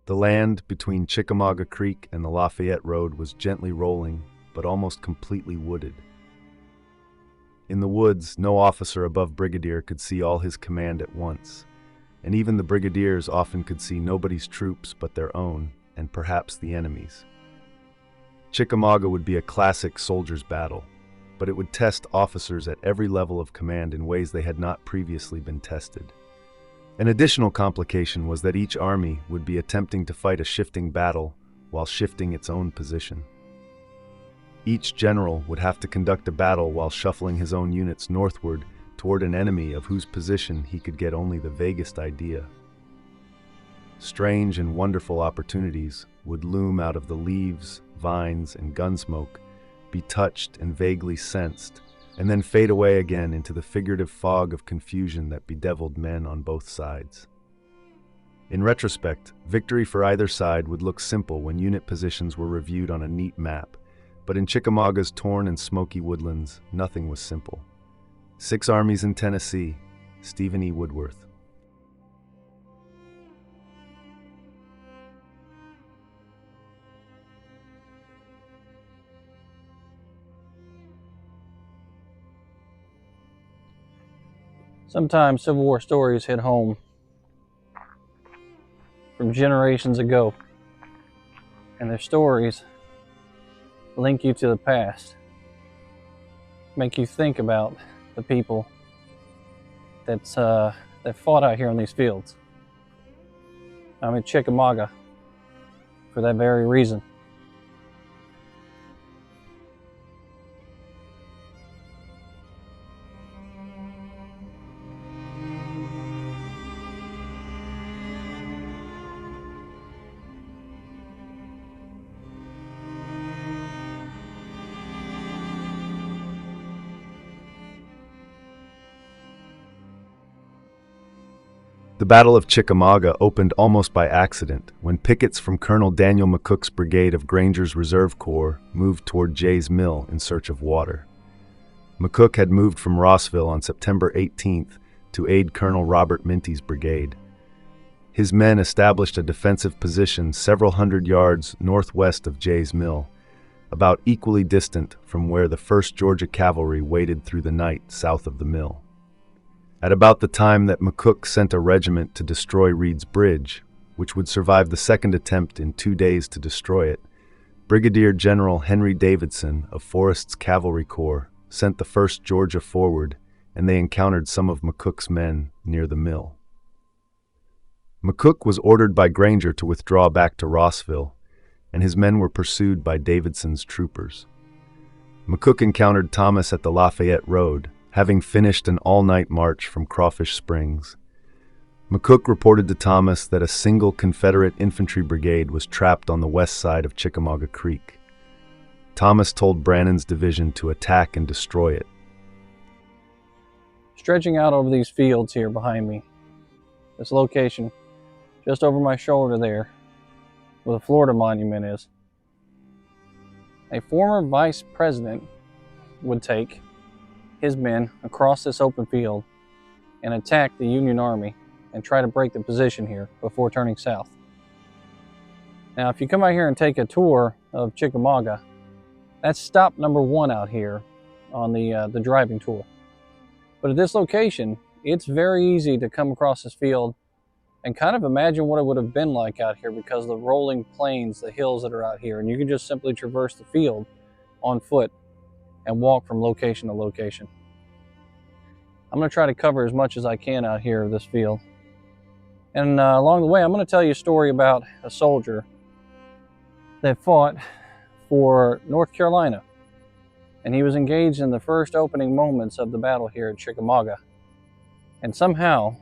The land between Chickamauga Creek and the Lafayette Road was gently rolling, but almost completely wooded. In the woods, no officer above brigadier could see all his command at once, and even the brigadiers often could see nobody's troops but their own, and perhaps the enemy's. Chickamauga would be a classic soldier's battle, but it would test officers at every level of command in ways they had not previously been tested. An additional complication was that each army would be attempting to fight a shifting battle while shifting its own position. Each general would have to conduct a battle while shuffling his own units northward toward an enemy of whose position he could get only the vaguest idea. Strange and wonderful opportunities would loom out of the leaves, vines, and gunsmoke, be touched and vaguely sensed, and then fade away again into the figurative fog of confusion that bedeviled men on both sides. In retrospect, victory for either side would look simple when unit positions were reviewed on a neat map, but in Chickamauga's torn and smoky woodlands, nothing was simple. 6 armies in Tennessee, Stephen E. Woodworth. Sometimes Civil War stories hit home from generations ago, and their stories link you to the past, make you think about the people that fought out here on these fields. I'm in Chickamauga for that very reason. The Battle of Chickamauga opened almost by accident when pickets from Colonel Daniel McCook's brigade of Granger's Reserve Corps moved toward Jay's Mill in search of water. McCook had moved from Rossville on September 18th to aid Colonel Robert Minty's brigade. His men established a defensive position several hundred yards northwest of Jay's Mill, about equally distant from where the 1st Georgia Cavalry waited through the night south of the mill. At about the time that McCook sent a regiment to destroy Reed's Bridge, which would survive the second attempt in 2 days to destroy it, Brigadier General Henry Davidson of Forrest's Cavalry Corps sent the 1st Georgia forward, and they encountered some of McCook's men near the mill. McCook was ordered by Granger to withdraw back to Rossville, and his men were pursued by Davidson's troopers. McCook encountered Thomas at the Lafayette Road, having finished an all-night march from Crawfish Springs. McCook reported to Thomas that a single Confederate infantry brigade was trapped on the west side of Chickamauga Creek. Thomas told Brannan's division to attack and destroy it. Stretching out over these fields here behind me, this location, just over my shoulder there, where the Florida Monument is, a former vice president would take his men across this open field and attack the Union Army and try to break the position here before turning south. Now, if you come out here and take a tour of Chickamauga, that's stop number 1 out here on the driving tour. But at this location, it's very easy to come across this field and kind of imagine what it would have been like out here because of the rolling plains, the hills that are out here, and you can just simply traverse the field on foot and walk from location to location. I'm going to try to cover as much as I can out here of this field. And along the way, I'm going to tell you a story about a soldier that fought for North Carolina. And he was engaged in the first opening moments of the battle here at Chickamauga. And somehow,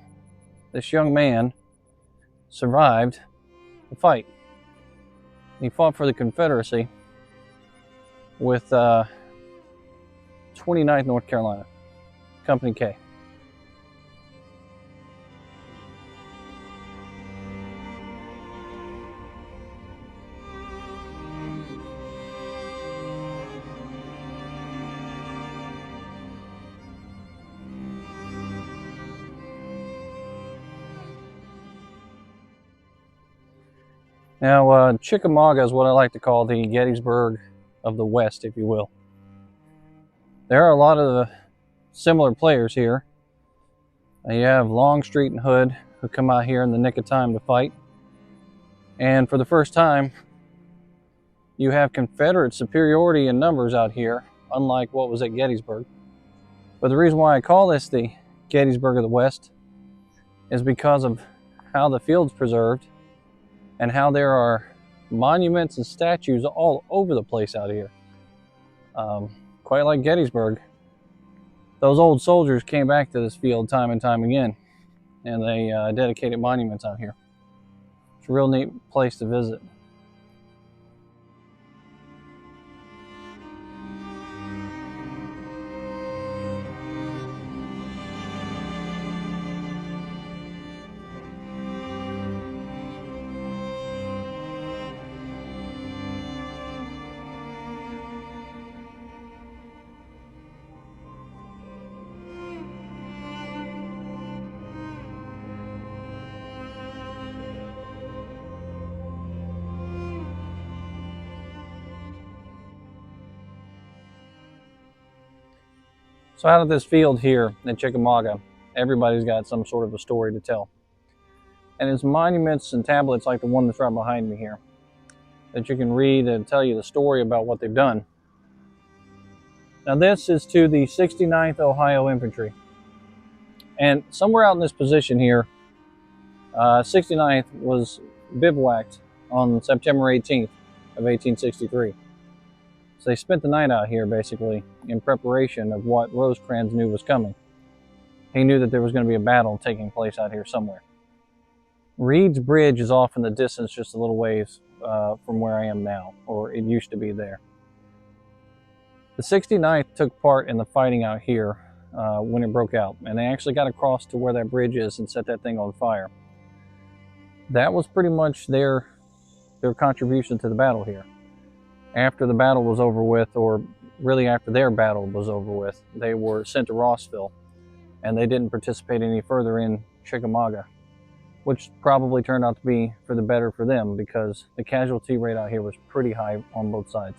this young man survived the fight. He fought for the Confederacy with 29th North Carolina, Company K. Now, Chickamauga is what I like to call the Gettysburg of the West, if you will. There are a lot of similar players here. You have Longstreet and Hood, who come out here in the nick of time to fight. And for the first time, you have Confederate superiority in numbers out here, unlike what was at Gettysburg. But the reason why I call this the Gettysburg of the West is because of how the field's preserved and how there are monuments and statues all over the place out here. Quite like Gettysburg, those old soldiers came back to this field time and time again, and they dedicated monuments out here. It's a real neat place to visit. So out of this field here in Chickamauga, everybody's got some sort of a story to tell. And it's monuments and tablets like the one that's right behind me here that you can read and tell you the story about what they've done. Now this is to the 69th Ohio Infantry. And somewhere out in this position here, 69th was bivouacked on September 18th of 1863. So they spent the night out here basically in preparation of what Rosecrans knew was coming. He knew that there was going to be a battle taking place out here somewhere. Reed's Bridge is off in the distance just a little ways from where I am now, or it used to be there. The 69th took part in the fighting out here when it broke out, and they actually got across to where that bridge is and set that thing on fire. That was pretty much their contribution to the battle here. After the battle was over with, or really after their battle was over with, they were sent to Rossville, and they didn't participate any further in Chickamauga, which probably turned out to be for the better for them because the casualty rate out here was pretty high on both sides.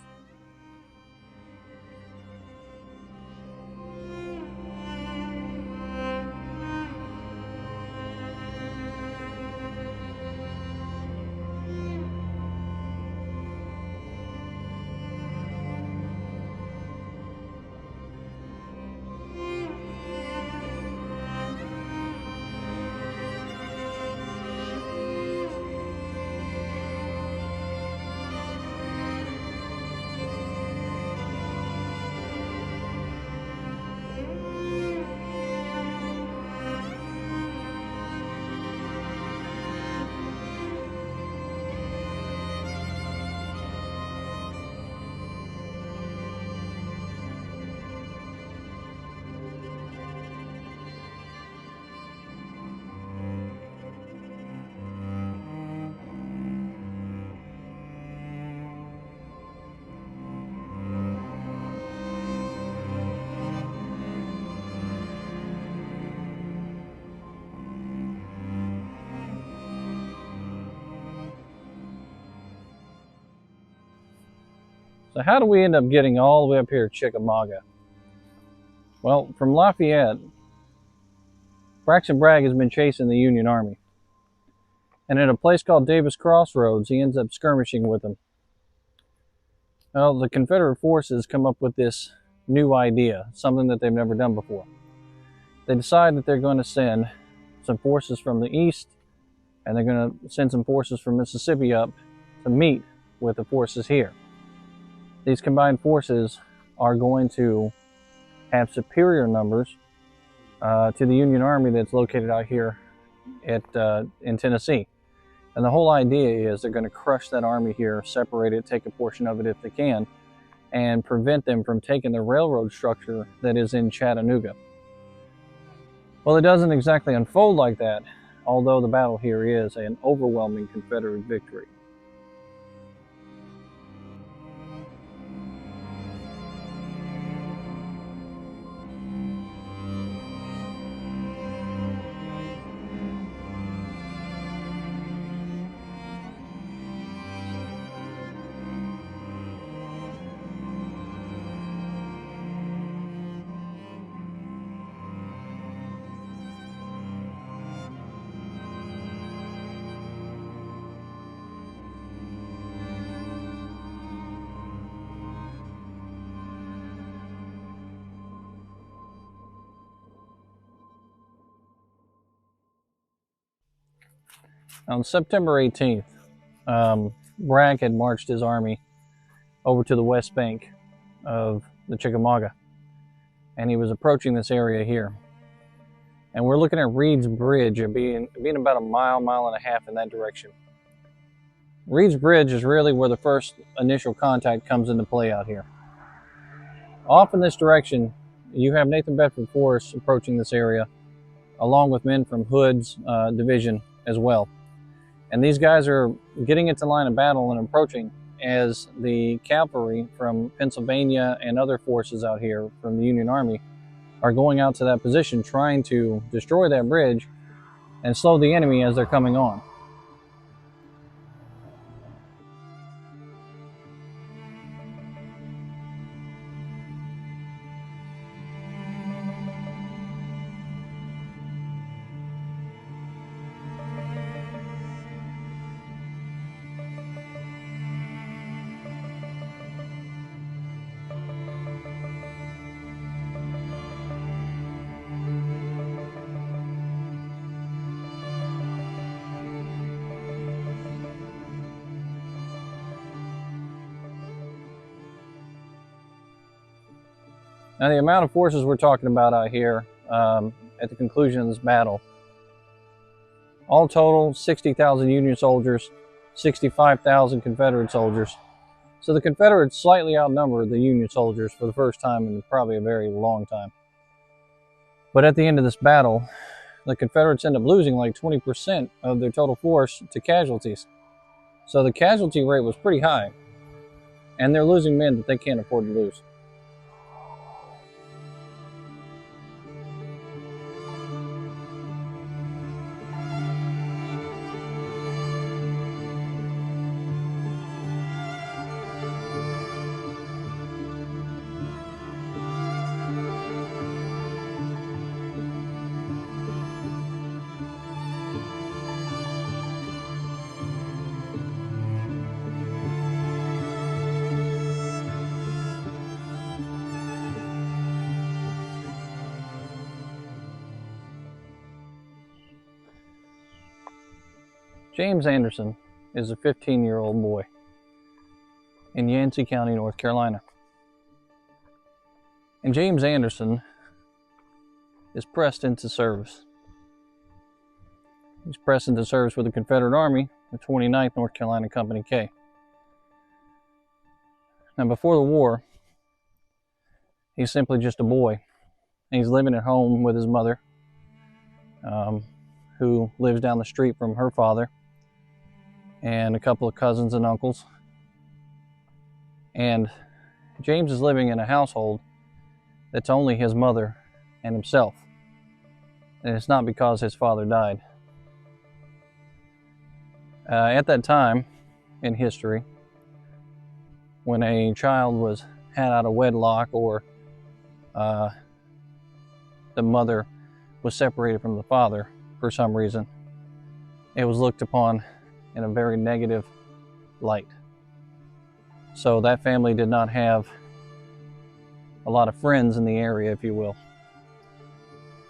So how do we end up getting all the way up here at Chickamauga? Well, from Lafayette, Braxton Bragg has been chasing the Union Army. And at a place called Davis Crossroads, he ends up skirmishing with them. Well, the Confederate forces come up with this new idea, something that they've never done before. They decide that they're going to send some forces from the east, and they're going to send some forces from Mississippi up to meet with the forces here. These combined forces are going to have superior numbers to the Union Army that's located out here in Tennessee. And the whole idea is they're going to crush that army here, separate it, take a portion of it if they can, and prevent them from taking the railroad structure that is in Chattanooga. Well, it doesn't exactly unfold like that, although the battle here is an overwhelming Confederate victory. On September 18th, Bragg had marched his army over to the west bank of the Chickamauga, and he was approaching this area here. And we're looking at Reed's Bridge being about a mile and a half in that direction. Reed's Bridge is really where the first initial contact comes into play out here. Off in this direction, you have Nathan Bedford Forrest approaching this area, along with men from Hood's division as well. And these guys are getting into line of battle and approaching as the cavalry from Pennsylvania and other forces out here from the Union Army are going out to that position, trying to destroy that bridge and slow the enemy as they're coming on. Now, the amount of forces we're talking about out here at the conclusion of this battle, all total 60,000 Union soldiers, 65,000 Confederate soldiers. So the Confederates slightly outnumbered the Union soldiers for the first time in probably a very long time. But at the end of this battle, the Confederates end up losing like 20% of their total force to casualties. So the casualty rate was pretty high, and they're losing men that they can't afford to lose. James Anderson is a 15-year-old boy in Yancey County, North Carolina. And James Anderson is pressed into service. He's pressed into service with the Confederate Army, the 29th North Carolina Company K. Now, before the war, he's simply just a boy. He's living at home with his mother, who lives down the street from her father, and a couple of cousins and uncles. And James is living in a household that's only his mother and himself. And it's not because his father died. At that time in history, when a child was had out of wedlock, or the mother was separated from the father for some reason, it was looked upon in a very negative light. So that family did not have a lot of friends in the area, if you will.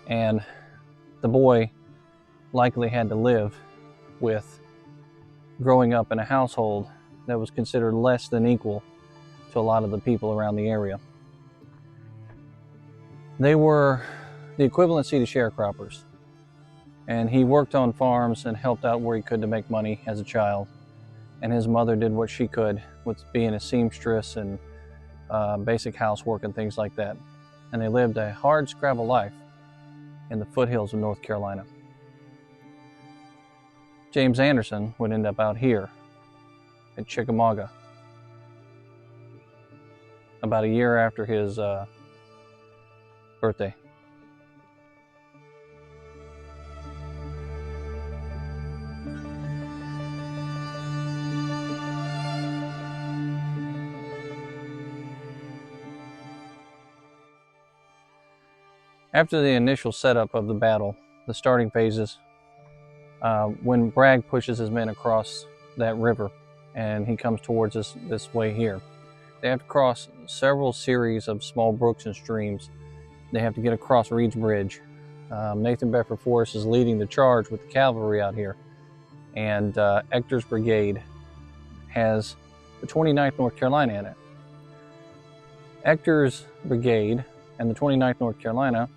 And the boy likely had to live with growing up in a household that was considered less than equal to a lot of the people around the area. They were the equivalency to sharecroppers. And he worked on farms and helped out where he could to make money as a child. And his mother did what she could with being a seamstress and basic housework and things like that. And they lived a hard scrabble life in the foothills of North Carolina. James Anderson would end up out here at Chickamauga about a year after his birthday. After the initial setup of the battle, the starting phases, when Bragg pushes his men across that river and he comes towards us this way here, they have to cross several series of small brooks and streams. They have to get across Reed's Bridge. Nathan Bedford Forrest is leading the charge with the cavalry out here. and Ector's brigade has the 29th North Carolina in it. Ector's brigade and the 29th North Carolina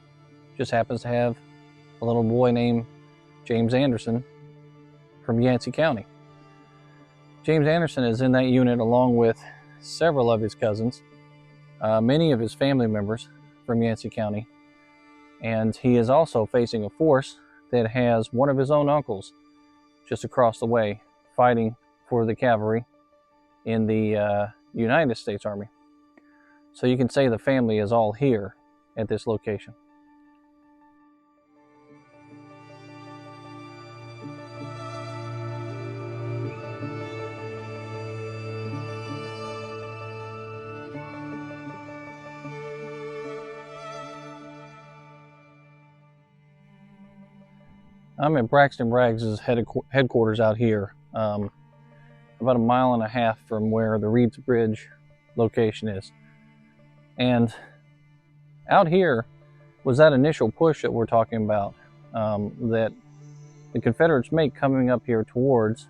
just happens to have a little boy named James Anderson from Yancey County. James Anderson is in that unit along with several of his cousins, many of his family members from Yancey County, and he is also facing a force that has one of his own uncles just across the way fighting for the cavalry in the United States Army. So you can say the family is all here at this location. I'm at Braxton Braggs' headquarters out here, about 1.5 miles from where the Reed's Bridge location is. And out here was that initial push that we're talking about, that the Confederates make coming up here towards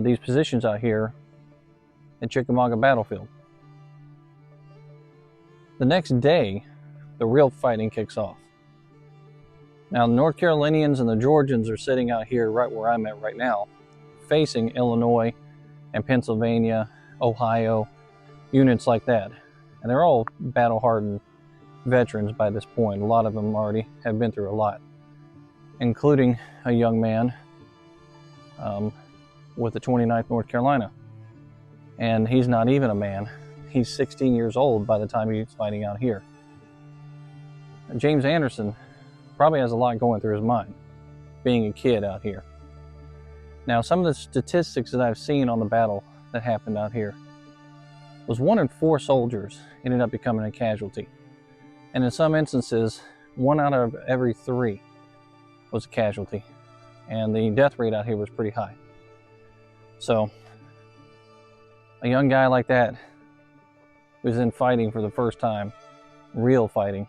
these positions out here at Chickamauga battlefield. The next day, the real fighting kicks off. Now, the North Carolinians and the Georgians are sitting out here right where I'm at right now, facing Illinois and Pennsylvania, Ohio, units like that. And they're all battle-hardened veterans by this point. A lot of them already have been through a lot, including a young man with the 29th North Carolina. And he's not even a man. He's 16 years old by the time he's fighting out here. James Anderson probably has a lot going through his mind, being a kid out here. Now, some of the statistics that I've seen on the battle that happened out here was 1 in 4 soldiers ended up becoming a casualty. And in some instances, 1 out of every 3 was a casualty. And the death rate out here was pretty high. So, a young guy like that who's in fighting for the first time, real fighting,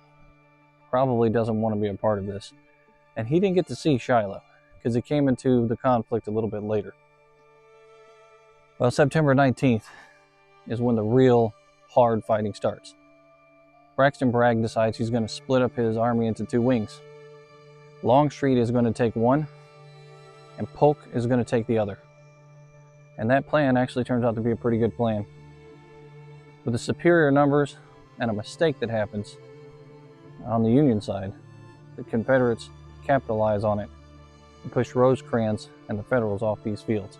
probably doesn't want to be a part of this. And he didn't get to see Shiloh because he came into the conflict a little bit later. Well, September 19th is when the real hard fighting starts. Braxton Bragg decides he's going to split up his army into 2 wings. Longstreet is going to take one, and Polk is going to take the other. And that plan actually turns out to be a pretty good plan. With the superior numbers and a mistake that happens on the Union side, the Confederates capitalize on it and push Rosecrans and the Federals off these fields.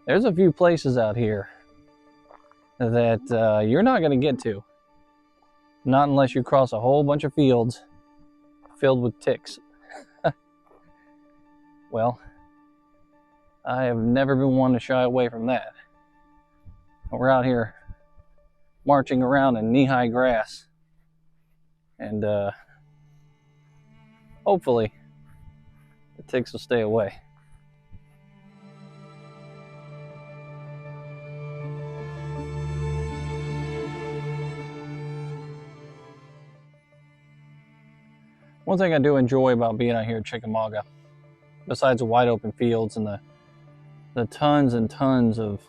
There's a few places out here that you're not going to get to. Not unless you cross a whole bunch of fields filled with ticks. Well, I have never been one to shy away from that. We're out here marching around in knee-high grass. And hopefully the ticks will stay away. One thing I do enjoy about being out here at Chickamauga, besides the wide open fields and the tons and tons of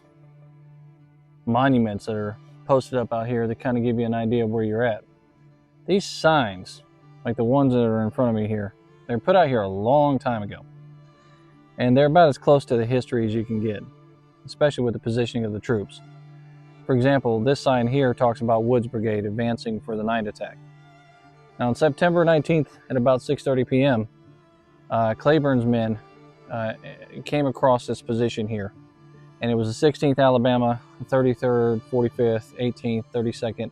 monuments that are posted up out here that kind of give you an idea of where you're at. These signs, like the ones that are in front of me here, they're put out here a long time ago. And they're about as close to the history as you can get, especially with the positioning of the troops. For example, this sign here talks about Wood's Brigade advancing for the night attack. Now, on September 19th at about 6:30 p.m., Cleburne's men came across this position here. And it was the 16th Alabama, 33rd, 45th, 18th, 32nd,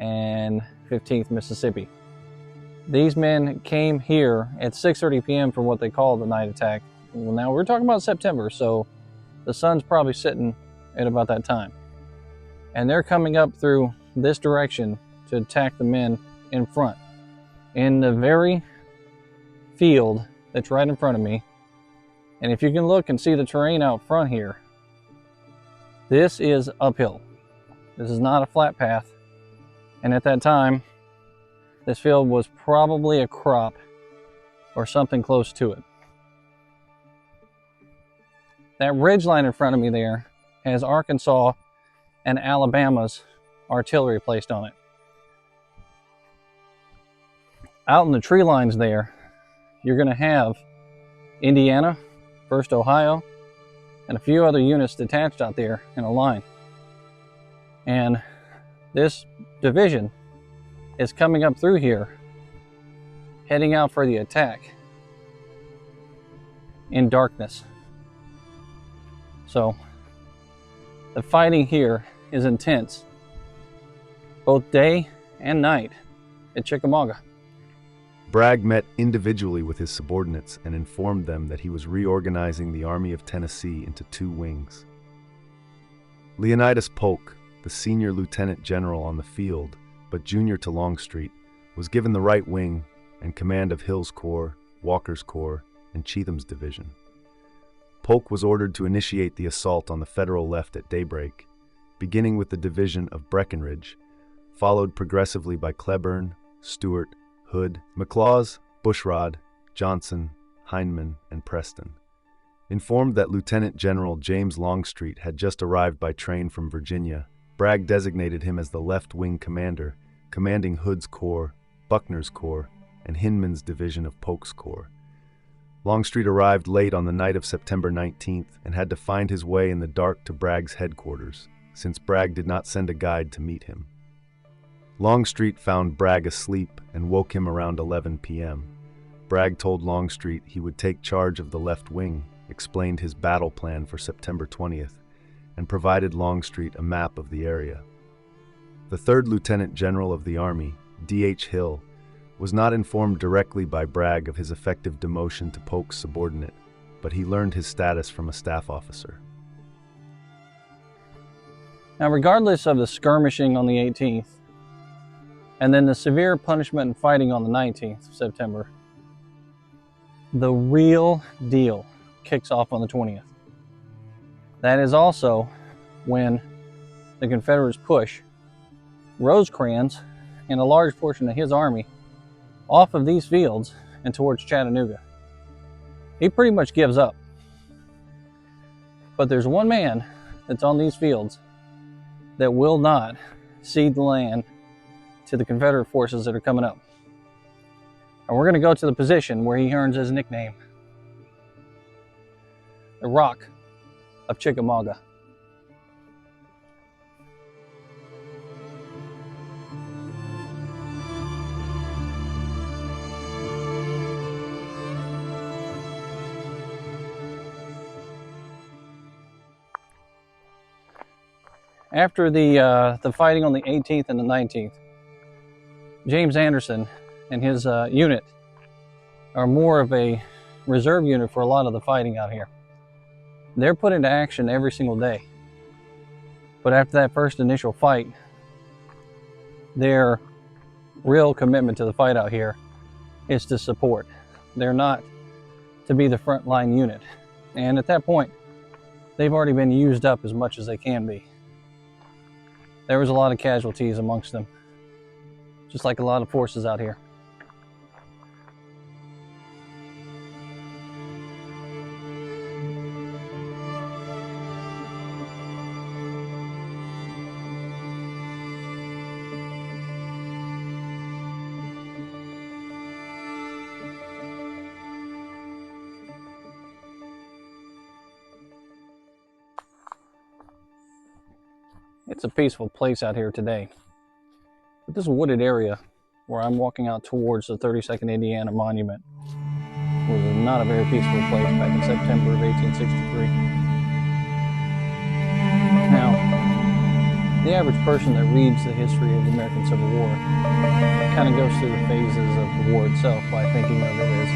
and 15th Mississippi. These men came here at 6:30 p.m. for what they call the night attack. Well, now we're talking about September, so the sun's probably sitting at about that time. And they're coming up through this direction to attack the men in front, in the very field that's right in front of me. And if you can look and see the terrain out front here, this is uphill. This is not a flat path. And at that time, this field was probably a crop or something close to it. That ridge line in front of me there has Arkansas and Alabama's artillery placed on it. Out in the tree lines there, you're going to have Indiana, 1st Ohio, and a few other units detached out there in a line. And this division is coming up through here, heading out for the attack in darkness. So the fighting here is intense, both day and night at Chickamauga. Bragg met individually with his subordinates and informed them that he was reorganizing the Army of Tennessee into 2 wings. Leonidas Polk, the senior lieutenant general on the field, but junior to Longstreet, was given the right wing and command of Hill's Corps, Walker's Corps, and Cheatham's division. Polk was ordered to initiate the assault on the Federal left at daybreak, beginning with the division of Breckinridge, followed progressively by Cleburne, Stewart, Hood, McLaws, Bushrod, Johnson, Hindman, and Preston. Informed that Lieutenant General James Longstreet had just arrived by train from Virginia, Bragg designated him as the left wing commander, commanding Hood's Corps, Buckner's Corps, and Hindman's division of Polk's Corps. Longstreet arrived late on the night of September 19th and had to find his way in the dark to Bragg's headquarters, since Bragg did not send a guide to meet him. Longstreet found Bragg asleep and woke him around 11 p.m. Bragg told Longstreet he would take charge of the left wing, explained his battle plan for September 20th, and provided Longstreet a map of the area. The 3rd Lieutenant General of the Army, D.H. Hill, was not informed directly by Bragg of his effective demotion to Polk's subordinate, but he learned his status from a staff officer. Now, regardless of the skirmishing on the 18th, and then the severe punishment and fighting on the 19th of September, the real deal kicks off on the 20th. That is also when the Confederates push Rosecrans and a large portion of his army off of these fields and towards Chattanooga. He pretty much gives up. But there's one man that's on these fields that will not cede the land to the Confederate forces that are coming up. And we're going to go to the position where he earns his nickname, the Rock of Chickamauga. After the fighting on the 18th and the 19th, James Anderson and his unit are more of a reserve unit for a lot of the fighting out here. They're put into action every single day. But after that first initial fight, their real commitment to the fight out here is to support. They're not to be the frontline unit. And at that point, they've already been used up as much as they can be. There was a lot of casualties amongst them, just like a lot of forces out here. It's a peaceful place out here today. But this wooded area where I'm walking out towards the 32nd Indiana Monument was not a very peaceful place back in September of 1863. Now, the average person that reads the history of the American Civil War kind of goes through the phases of the war itself by thinking of it as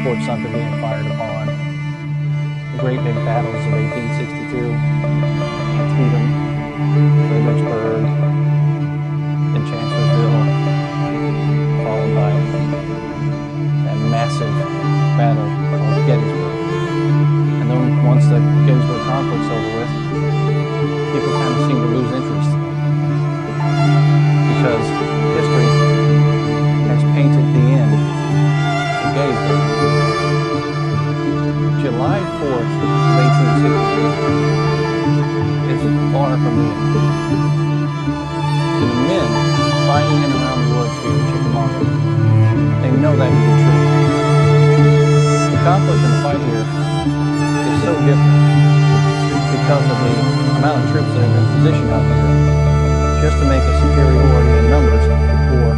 Fort Sumter being fired upon, the great big battles of 1862, Antietam, Fredericksburg, and Chancellorsville, mean. To the men fighting in around the woods here in Chickamauga, they know that to be true. The conflict and the fight here is so different because of the amount of troops that have been positioned out here just to make a superiority in numbers for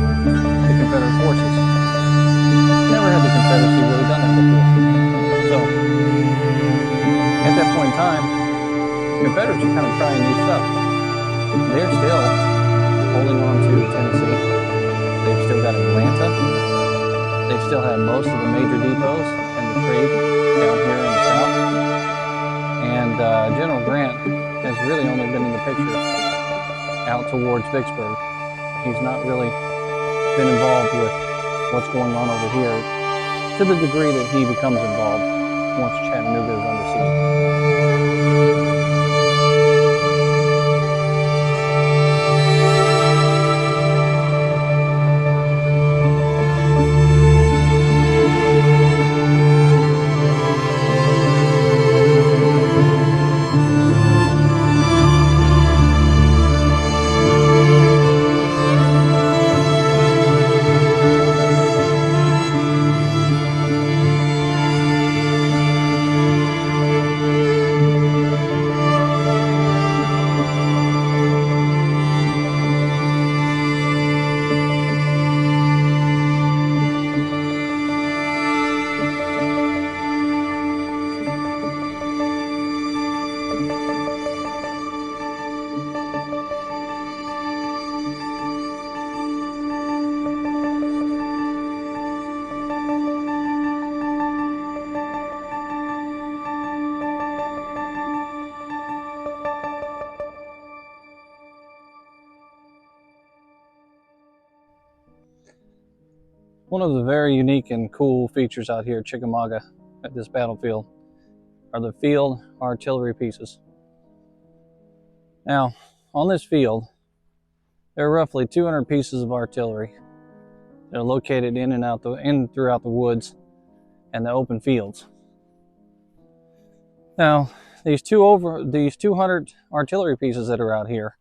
the Confederate forces. Never had the Confederacy really done that before. So, at that point in time, Confederates are kind of trying new stuff. They're still holding on to Tennessee. They've still got Atlanta. They still have most of the major depots and the trade down here in the south. And General Grant has really only been in the picture out towards Vicksburg. He's not really been involved with what's going on over here to the degree that he becomes involved once Chattanooga is under siege. One of the very unique and cool features out here at Chickamauga at this battlefield are the field artillery pieces. Now, on this field, there are roughly 200 pieces of artillery. They're located in and throughout the woods and the open fields. Now, these 200 artillery pieces that are out here,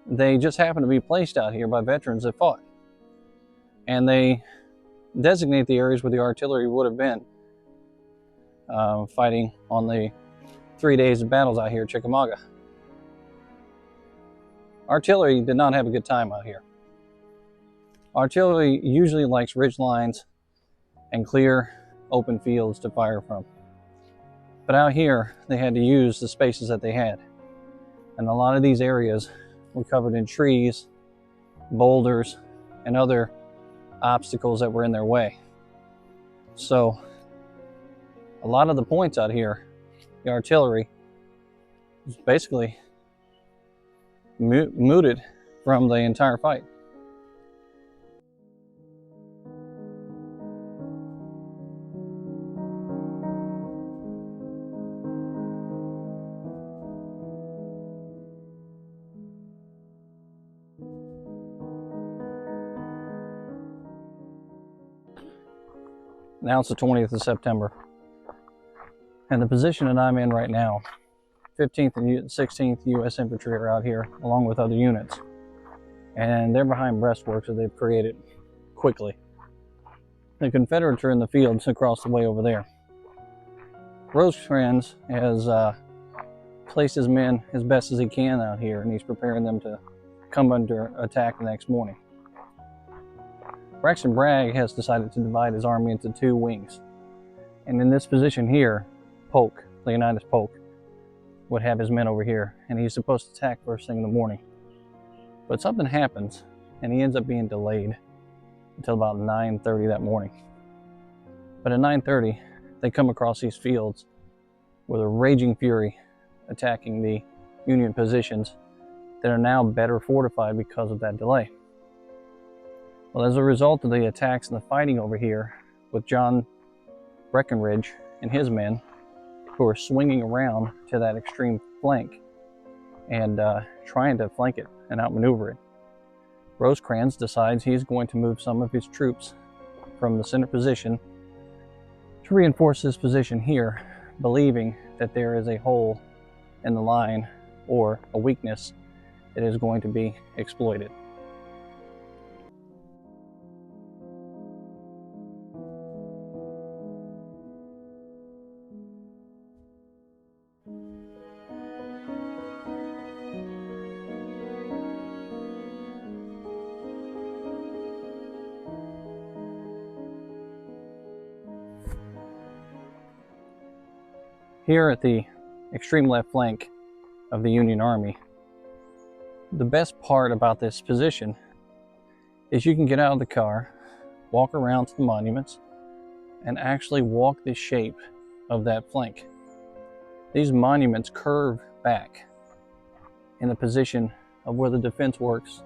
they just happen to be placed out here by veterans that fought. And they designate the areas where the artillery would have been fighting on the 3 days of battles out here at Chickamauga. Artillery did not have a good time out here. Artillery usually likes ridge lines and clear open fields to fire from. But out here, they had to use the spaces that they had. And a lot of these areas were covered in trees, boulders, and other obstacles that were in their way. So a lot of the points out here, the artillery was basically mooted from the entire fight. Now it's the 20th of September. And the position that I'm in right now, 15th and 16th U.S. Infantry are out here, along with other units. And they're behind breastworks that they've created quickly. The Confederates are in the fields across the way over there. Rosecrans has placed his men as best as he can out here, and he's preparing them to come under attack the next morning. Braxton Bragg has decided to divide his army into two wings. And in this position here, Polk, Leonidas Polk, would have his men over here, and he's supposed to attack first thing in the morning. But something happens, and he ends up being delayed until about 9:30 that morning. But at 9:30, they come across these fields with a raging fury attacking the Union positions that are now better fortified because of that delay. Well, as a result of the attacks and the fighting over here with John Breckinridge and his men, who are swinging around to that extreme flank and trying to flank it and outmaneuver it, Rosecrans decides he's going to move some of his troops from the center position to reinforce his position here, believing that there is a hole in the line or a weakness that is going to be exploited. Here at the extreme left flank of the Union Army, the best part about this position is you can get out of the car, walk around to the monuments, and actually walk the shape of that flank. These monuments curve back in the position of where the defense works,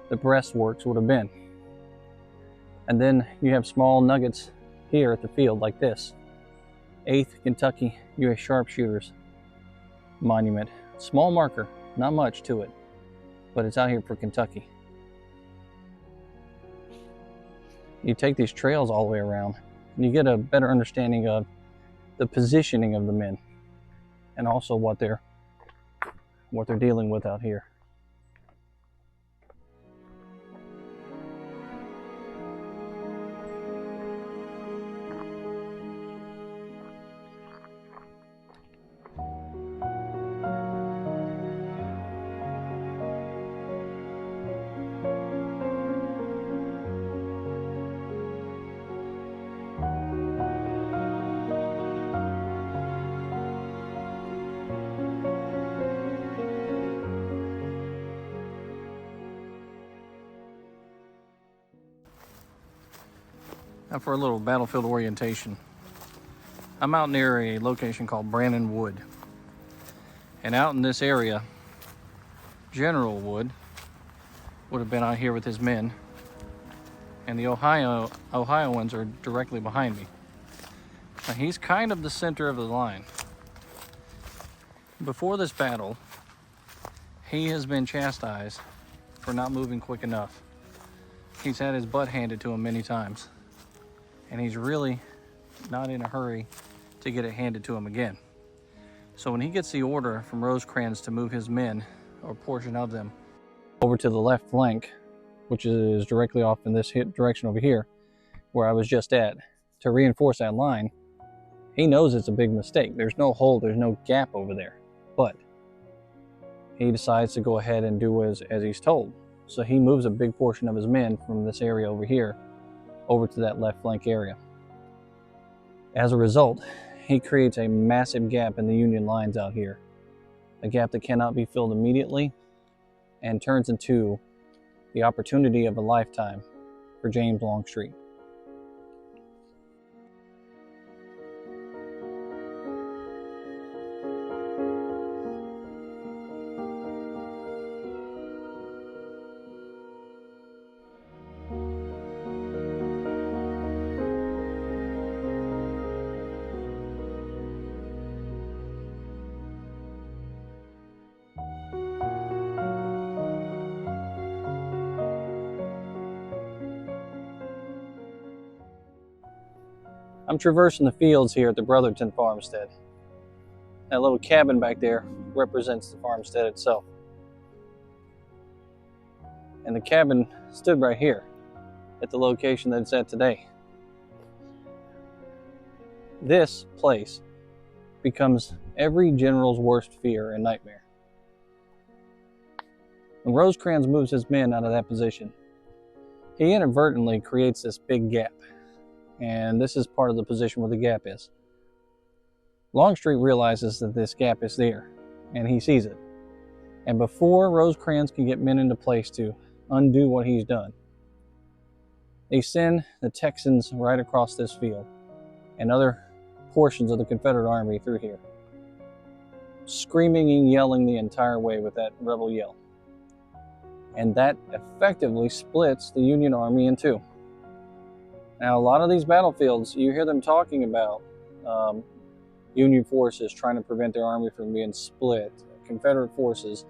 the breastworks would have been. And then you have small nuggets here at the field like this. 8th Kentucky U.S. Sharpshooters Monument. Small marker, not much to it, but it's out here for Kentucky. You take these trails all the way around, and you get a better understanding of the positioning of the men, and also what they're dealing with out here. Now for a little battlefield orientation. I'm out near a location called Brannon Wood. And out in this area, General Wood would have been out here with his men. And the Ohioans are directly behind me. Now he's kind of the center of the line. Before this battle, he has been chastised for not moving quick enough. He's had his butt handed to him many times. And he's really not in a hurry to get it handed to him again. So when he gets the order from Rosecrans to move his men, or a portion of them, over to the left flank, which is directly off in this direction over here, where I was just at, to reinforce that line, he knows it's a big mistake. There's no hole, there's no gap over there. But he decides to go ahead and do as he's told. So he moves a big portion of his men from this area over here over to that left flank area. As a result, he creates a massive gap in the Union lines out here, a gap that cannot be filled immediately, and turns into the opportunity of a lifetime for James Longstreet. I'm traversing the fields here at the Brotherton farmstead. That little cabin back there represents the farmstead itself. And the cabin stood right here at the location that it's at today. This place becomes every general's worst fear and nightmare. When Rosecrans moves his men out of that position, he inadvertently creates this big gap. And this is part of the position where the gap is. Longstreet realizes that this gap is there, and he sees it. And before Rosecrans can get men into place to undo what he's done, they send the Texans right across this field and other portions of the Confederate Army through here, screaming and yelling the entire way with that rebel yell. And that effectively splits the Union Army in two. Now, a lot of these battlefields, you hear them talking about Union forces trying to prevent their army from being split, Confederate forces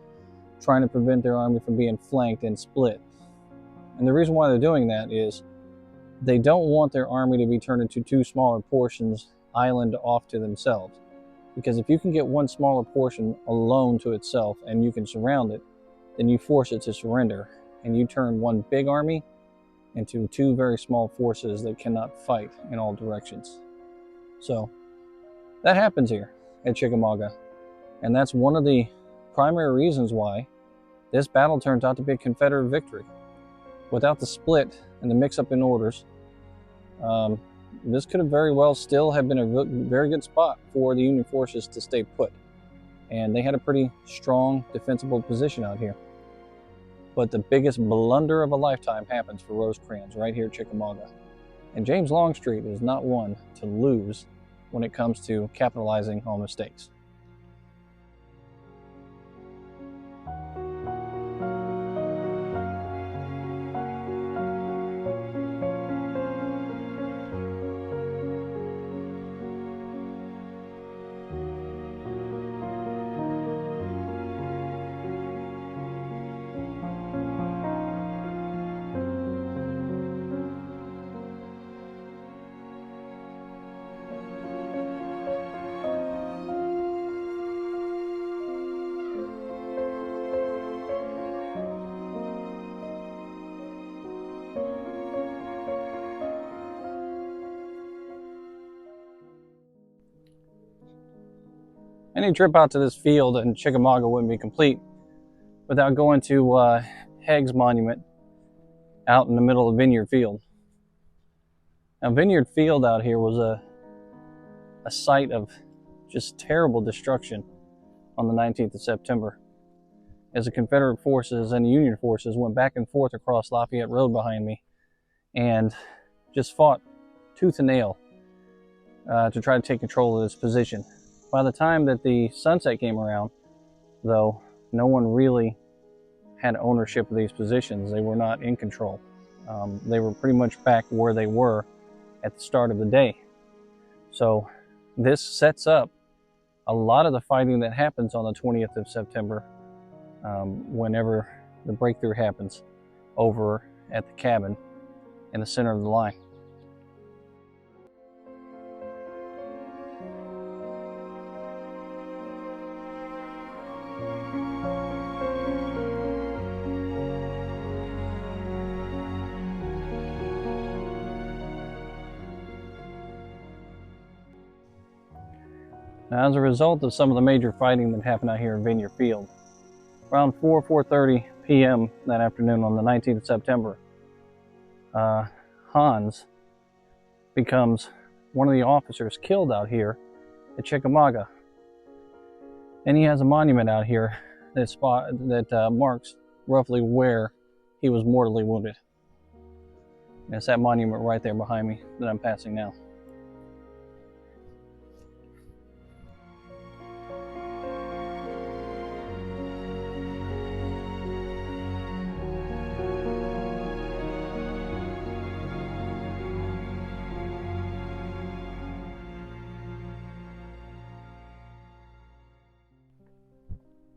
trying to prevent their army from being flanked and split. And the reason why they're doing that is they don't want their army to be turned into two smaller portions, island off to themselves. Because if you can get one smaller portion alone to itself and you can surround it, then you force it to surrender, and you turn one big army into two very small forces that cannot fight in all directions. So that happens here at Chickamauga, and that's one of the primary reasons why this battle turns out to be a Confederate victory. Without the split and the mix-up in orders, this could have very well still have been a very good spot for the Union forces to stay put. And they had a pretty strong defensible position out here. But the biggest blunder of a lifetime happens for Rosecrans right here at Chickamauga. And James Longstreet is not one to lose when it comes to capitalizing on mistakes. Any trip out to this field in Chickamauga wouldn't be complete without going to Haig's Monument out in the middle of Vineyard Field. Now, Vineyard Field out here was a site of just terrible destruction on the 19th of September as the Confederate forces and the Union forces went back and forth across Lafayette Road behind me and just fought tooth and nail to try to take control of this position. By the time that the sunset came around, though, no one really had ownership of these positions. They were not in control. They were pretty much back where they were at the start of the day. So this sets up a lot of the fighting that happens on the 20th of September whenever the breakthrough happens over at the cabin in the center of the line. Now, as a result of some of the major fighting that happened out here in Vineyard Field, around 4:30 p.m. that afternoon on the 19th of September, Hans becomes one of the officers killed out here at Chickamauga. And he has a monument out here that marks roughly where he was mortally wounded. And it's that monument right there behind me that I'm passing now.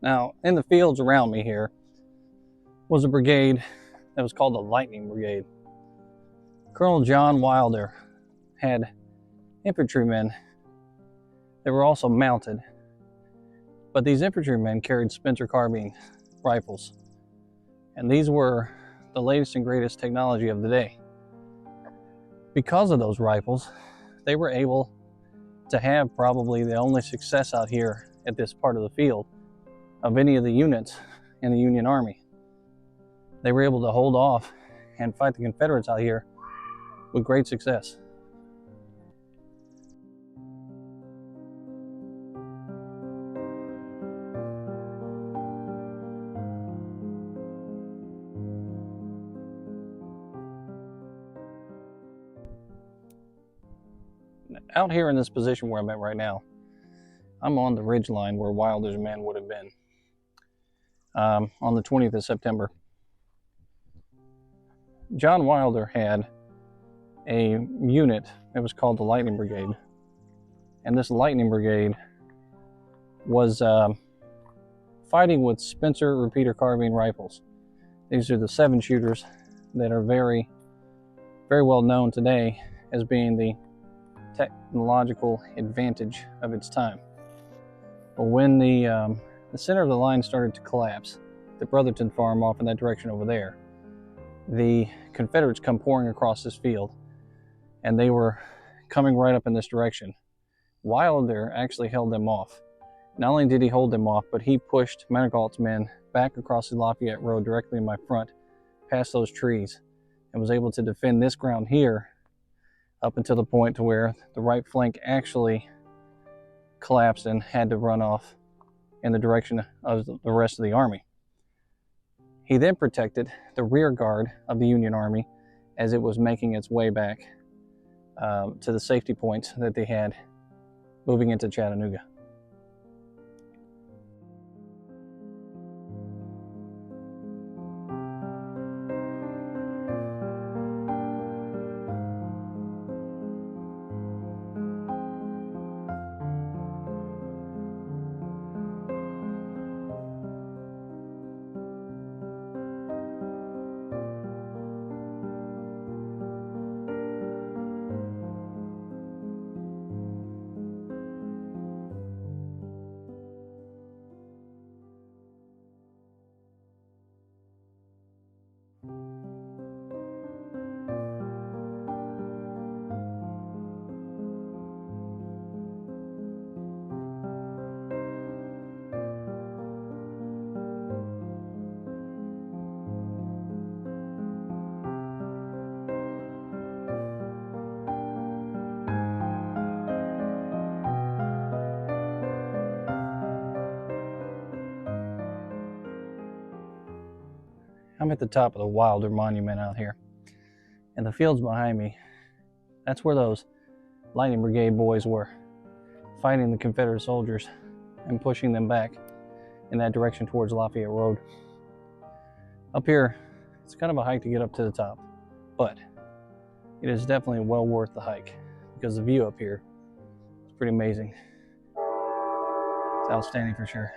Now, in the fields around me here was a brigade that was called the Lightning Brigade. Colonel John Wilder had infantrymen that were also mounted, but these infantrymen carried Spencer carbine rifles, and these were the latest and greatest technology of the day. Because of those rifles, they were able to have probably the only success out here at this part of the field of any of the units in the Union Army. They were able to hold off and fight the Confederates out here with great success. Out here in this position where I'm at right now, I'm on the ridge line where Wilder's men would have been on the 20th of September. John Wilder had a unit that was called the Lightning Brigade, and this Lightning Brigade was fighting with Spencer repeater carbine rifles. These are the 7-shooters that are very, very well known today as being the technological advantage of its time. But when the center of the line started to collapse, the Brotherton farm off in that direction over there, the Confederates come pouring across this field, and they were coming right up in this direction. Wilder actually held them off. Not only did he hold them off, but he pushed Manigault's men back across the Lafayette Road directly in my front, past those trees, and was able to defend this ground here up until the point to where the right flank actually collapsed and had to run off in the direction of the rest of the army. He then protected the rear guard of the Union Army as it was making its way back to the safety points that they had moving into Chattanooga. I'm at the top of the Wilder Monument out here, and the fields behind me, that's where those Lightning Brigade boys were, fighting the Confederate soldiers and pushing them back in that direction towards Lafayette Road. Up here, it's kind of a hike to get up to the top, but it is definitely well worth the hike because the view up here is pretty amazing. It's outstanding for sure.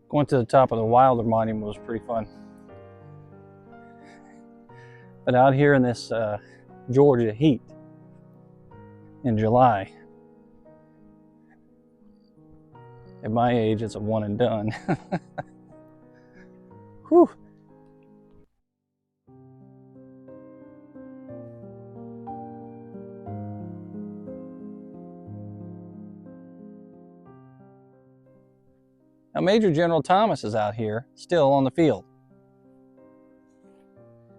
Going to the top of the Wilder Monument was pretty fun. But out here in this Georgia heat in July, at my age, it's a one and done. Whew. Now, Major General Thomas is out here, still on the field.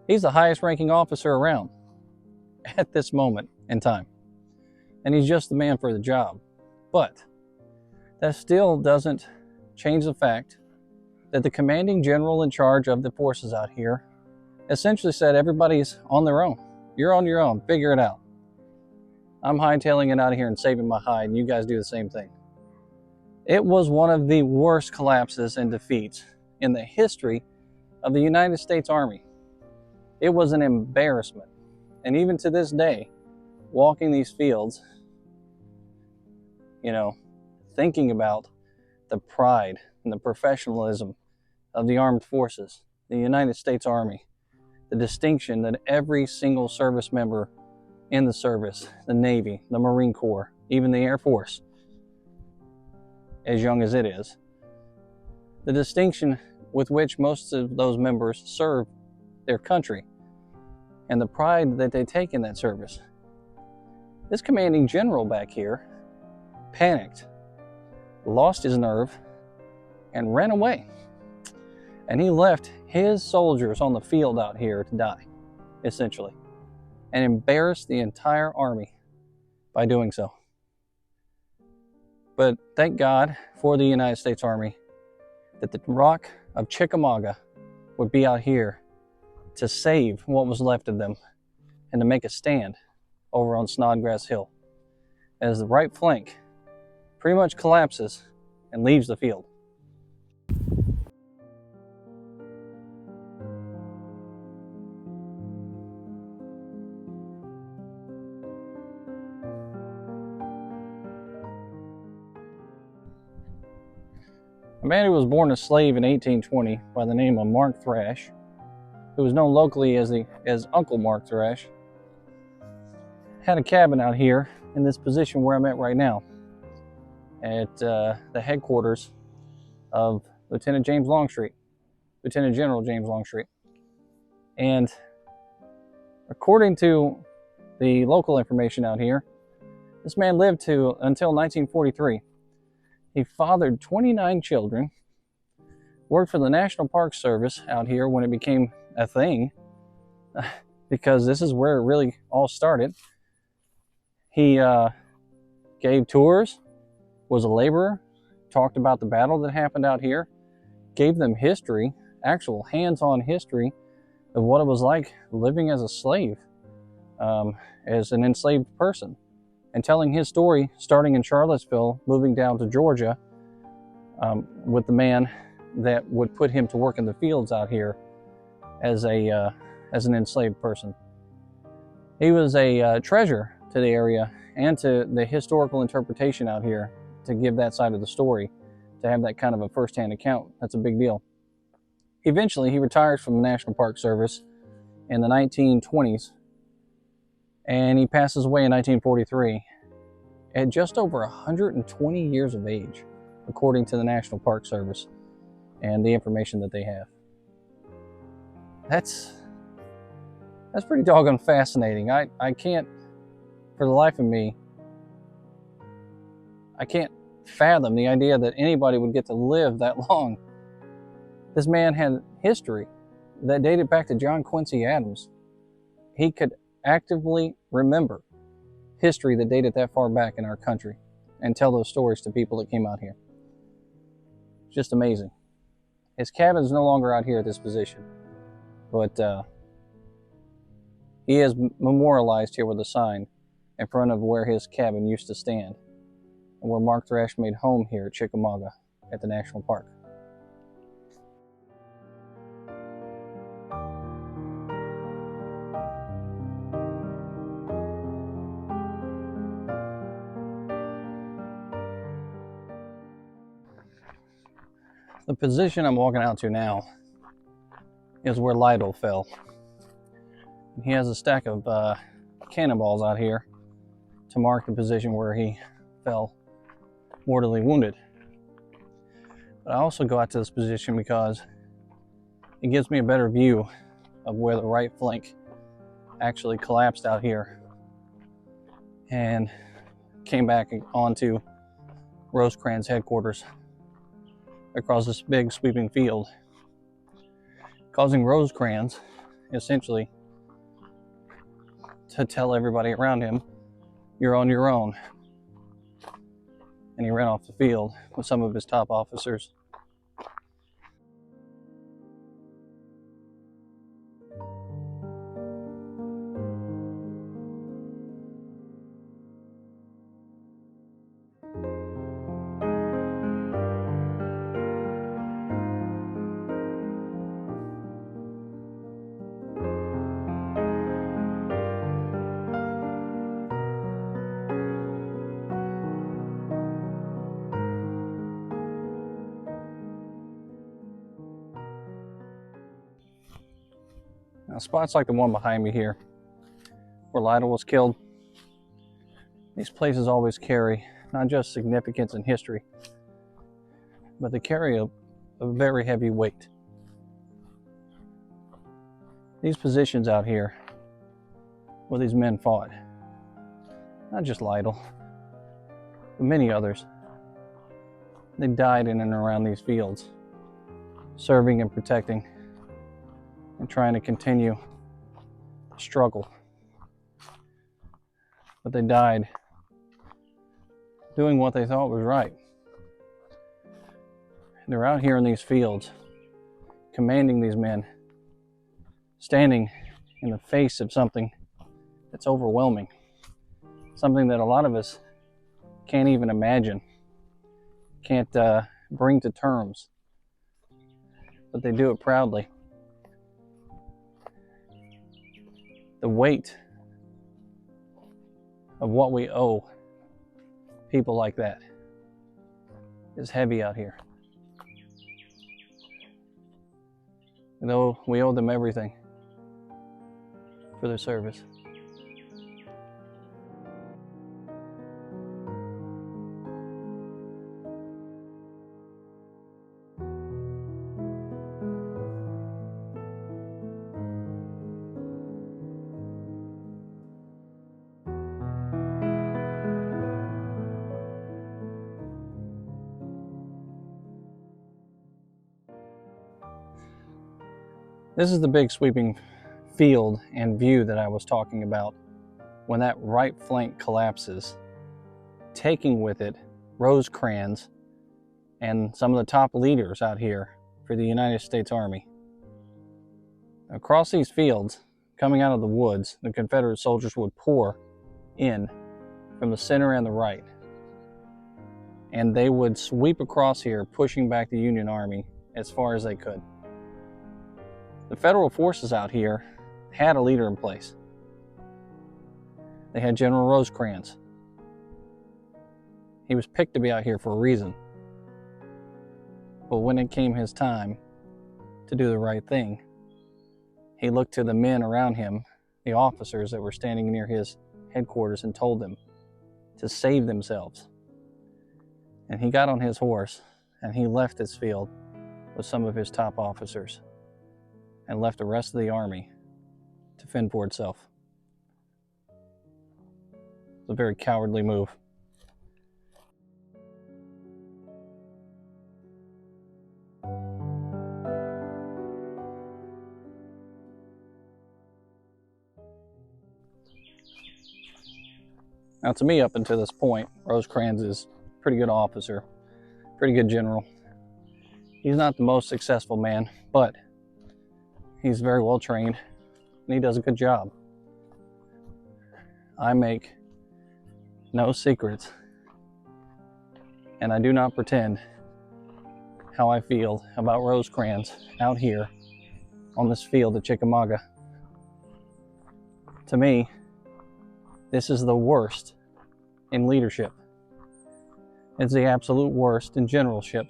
He's the highest ranking officer around at this moment in time. And he's just the man for the job. But that still doesn't change the fact that the commanding general in charge of the forces out here essentially said everybody's on their own. You're on your own, figure it out. I'm hightailing it out of here and saving my hide, and you guys do the same thing. It was one of the worst collapses and defeats in the history of the United States Army. It was an embarrassment. And even to this day, walking these fields, thinking about the pride and the professionalism of the armed forces, the United States Army, the distinction that every single service member in the service, the Navy, the Marine Corps, even the Air Force, as young as it is, the distinction with which most of those members serve their country, and the pride that they take in that service. This commanding general back here panicked, lost his nerve, and ran away. And he left his soldiers on the field out here to die, essentially, and embarrassed the entire army by doing so. But thank God for the United States Army that the Rock of Chickamauga would be out here to save what was left of them and to make a stand over on Snodgrass Hill as the right flank pretty much collapses and leaves the field. A man who was born a slave in 1820 by the name of Mark Thrash, who was known locally as Uncle Mark Thrash, had a cabin out here in this position where I'm at right now, at the headquarters of Lieutenant General James Longstreet. And according to the local information out here, this man lived until 1943. He fathered 29 children, worked for the National Park Service out here when it became a thing, because this is where it really all started. He gave tours, was a laborer, talked about the battle that happened out here, gave them history, actual hands-on history of what it was like living as a slave, as an enslaved person, and telling his story starting in Charlottesville, moving down to Georgia, with the man that would put him to work in the fields out here as an enslaved person. He was a treasure to the area and to the historical interpretation out here, to give that side of the story, to have that kind of a first-hand account. That's a big deal. Eventually, he retired from the National Park Service in the 1920s, and he passes away in 1943 at just over 120 years of age, according to the National Park Service and the information that they have. That's pretty doggone fascinating. I can't, for the life of me, I can't fathom the idea that anybody would get to live that long. This man had history that dated back to John Quincy Adams. He could actively remember history that dated that far back in our country and tell those stories to people that came out here. It's just amazing. His cabin is no longer out here at this position, but he is memorialized here with a sign in front of where his cabin used to stand, and where Mark Thrash made home here at Chickamauga at the National Park. The position I'm walking out to now is where Lytle fell. He has a stack of cannonballs out here to mark the position where he fell mortally wounded. But I also go out to this position because it gives me a better view of where the right flank actually collapsed out here and came back onto Rosecrans headquarters across this big sweeping field, causing Rosecrans essentially to tell everybody around him, "You're on your own." And he ran off the field with some of his top officers. Now, spots like the one behind me here, where Lytle was killed, these places always carry not just significance in history, but they carry a very heavy weight. These positions out here, where these men fought, not just Lytle, but many others, they died in and around these fields, serving and protecting and trying to continue the struggle. But they died doing what they thought was right. They're out here in these fields commanding these men, standing in the face of something that's overwhelming, something that a lot of us can't even imagine, can't bring to terms, but they do it proudly. The weight of what we owe people like that is heavy out here. Though we owe them everything for their service. This is the big sweeping field and view that I was talking about when that right flank collapses, taking with it Rosecrans and some of the top leaders out here for the United States Army. Across these fields, coming out of the woods, the Confederate soldiers would pour in from the center and the right, and they would sweep across here, pushing back the Union Army as far as they could. The Federal forces out here had a leader in place. They had General Rosecrans. He was picked to be out here for a reason. But when it came his time to do the right thing, he looked to the men around him, the officers that were standing near his headquarters, and told them to save themselves. And he got on his horse and he left this field with some of his top officers and left the rest of the army to fend for itself. It's a very cowardly move. Now, to me, up until this point, Rosecrans is a pretty good officer, pretty good general. He's not the most successful man, but he's very well trained and he does a good job. I make no secrets, and I do not pretend how I feel about Rosecrans out here on this field at Chickamauga. To me, this is the worst in leadership. It's the absolute worst in generalship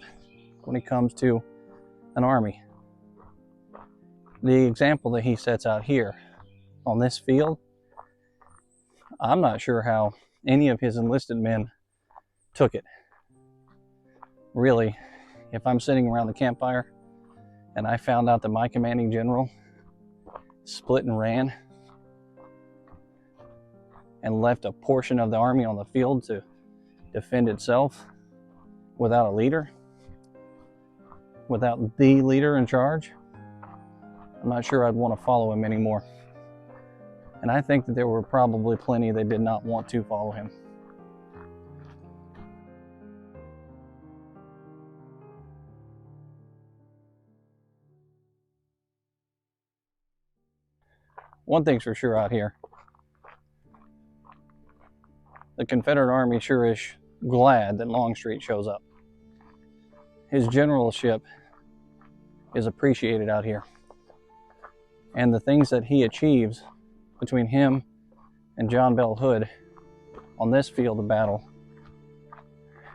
when it comes to an army. The example that he sets out here on this field, I'm not sure how any of his enlisted men took it. Really, if I'm sitting around the campfire and I found out that my commanding general split and ran and left a portion of the army on the field to defend itself without a leader, without the leader in charge, I'm not sure I'd want to follow him anymore. And I think that there were probably plenty that did not want to follow him. One thing's for sure out here. The Confederate Army sure is glad that Longstreet shows up. His generalship is appreciated out here. And the things that he achieves between him and John Bell Hood on this field of battle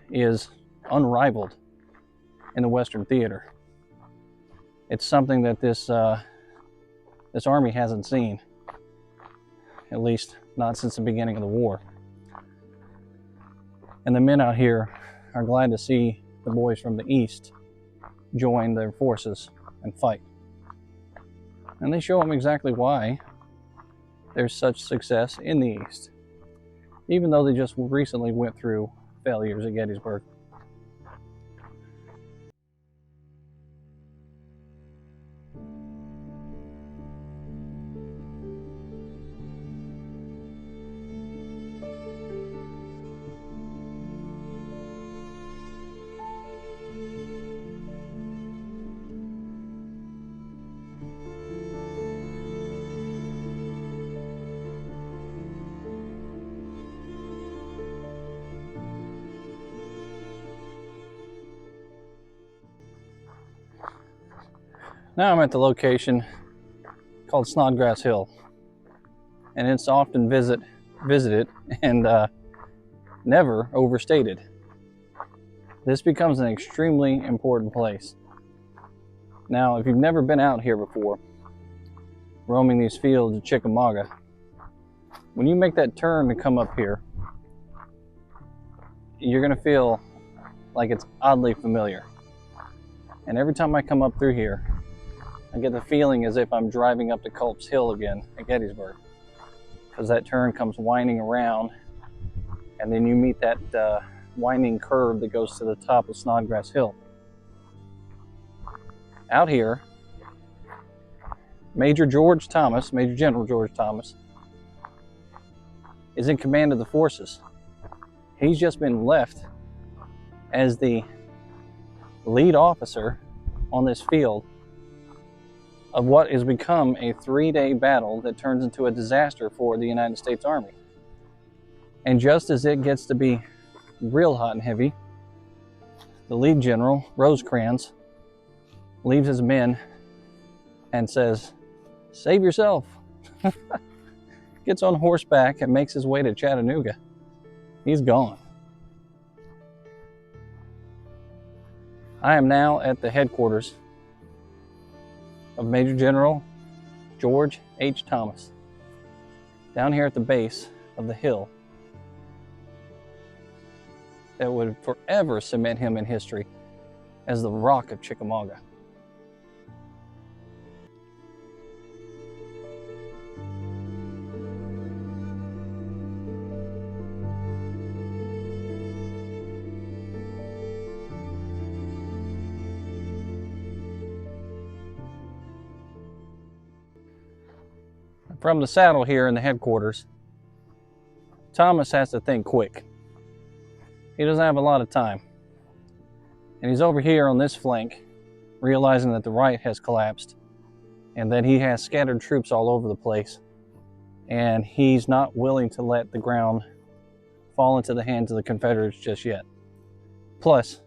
is unrivaled in the Western theater. It's something that this army hasn't seen, at least not since the beginning of the war. And the men out here are glad to see the boys from the East join their forces and fight. And they show them exactly why there's such success in the East, even though they just recently went through failures at Gettysburg. Now I'm at the location called Snodgrass Hill, and it's often visited and never overstated. This becomes an extremely important place. Now, if you've never been out here before, roaming these fields of Chickamauga, when you make that turn to come up here, you're going to feel like it's oddly familiar. And every time I come up through here, I get the feeling as if I'm driving up to Culp's Hill again at Gettysburg, because that turn comes winding around, and then you meet that winding curve that goes to the top of Snodgrass Hill. Out here, Major General George Thomas, is in command of the forces. He's just been left as the lead officer on this field of what has become a 3-day battle that turns into a disaster for the United States Army. And just as it gets to be real hot and heavy, the lead general, Rosecrans, leaves his men and says, "Save yourself." Gets on horseback and makes his way to Chattanooga. He's gone. I am now at the headquarters of Major General George H. Thomas, down here at the base of the hill that would forever cement him in history as the Rock of Chickamauga. From the saddle here in the headquarters, Thomas has to think quick. He doesn't have a lot of time. And he's over here on this flank, realizing that the right has collapsed and that he has scattered troops all over the place. And he's not willing to let the ground fall into the hands of the Confederates just yet. Plus,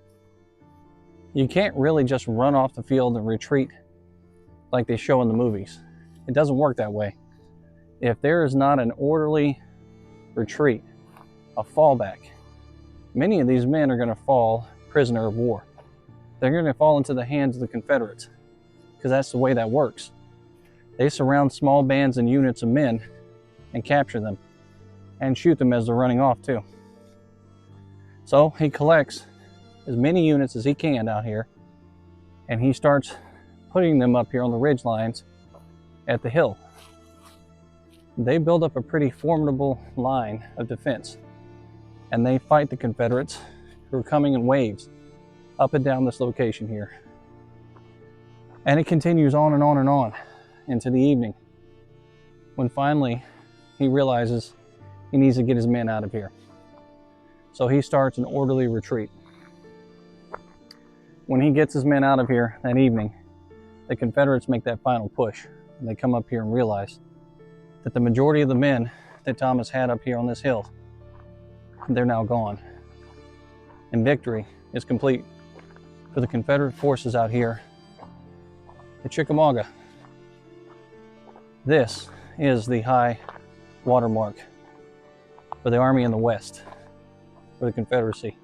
you can't really just run off the field and retreat like they show in the movies. It doesn't work that way. If there is not an orderly retreat, a fallback, many of these men are going to fall prisoner of war. They're going to fall into the hands of the Confederates, because that's the way that works. They surround small bands and units of men and capture them and shoot them as they're running off too. So he collects as many units as he can out here, and he starts putting them up here on the ridge lines at the hill. They build up a pretty formidable line of defense, and they fight the Confederates who are coming in waves up and down this location here. And it continues on and on and on into the evening, when finally he realizes he needs to get his men out of here. So he starts an orderly retreat. When he gets his men out of here that evening, the Confederates make that final push, and they come up here and realize that the majority of the men that Thomas had up here on this hill, they're now gone. And victory is complete for the Confederate forces out here at Chickamauga. This is the high watermark for the Army in the West, for the Confederacy.